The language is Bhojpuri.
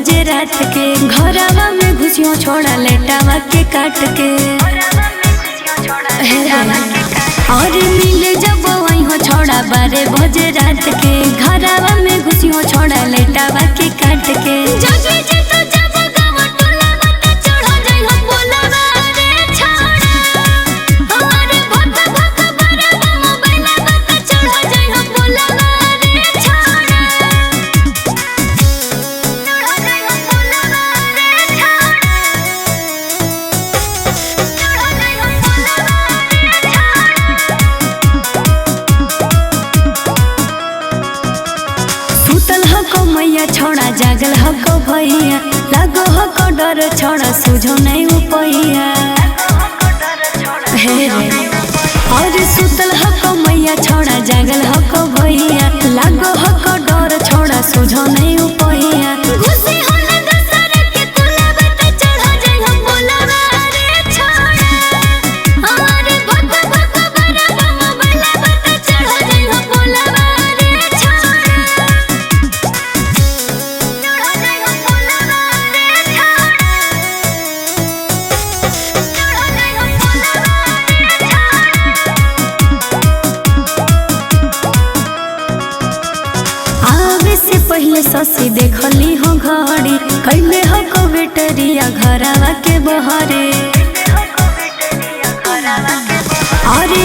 बजे रात के घरवा में घुसियो छोड़ा लेटावा के काट के और मिले जब वही हो छोड़ा 12 बजे रात के घरवा में घुसियो छोड़ा लेटावा के काट के मैया छोड़ा जागल हको भैया लगो हको डर छोड़ा सुझो नहीं उपैया और सुतल हको मैया छोड़ा जागल हको भैया लगो हको डर छोड़ा सुझो नहीं उपैया पहले ससी देखली हो घड़ी कैले हो को बेटरिया घरवा के बहरे अरे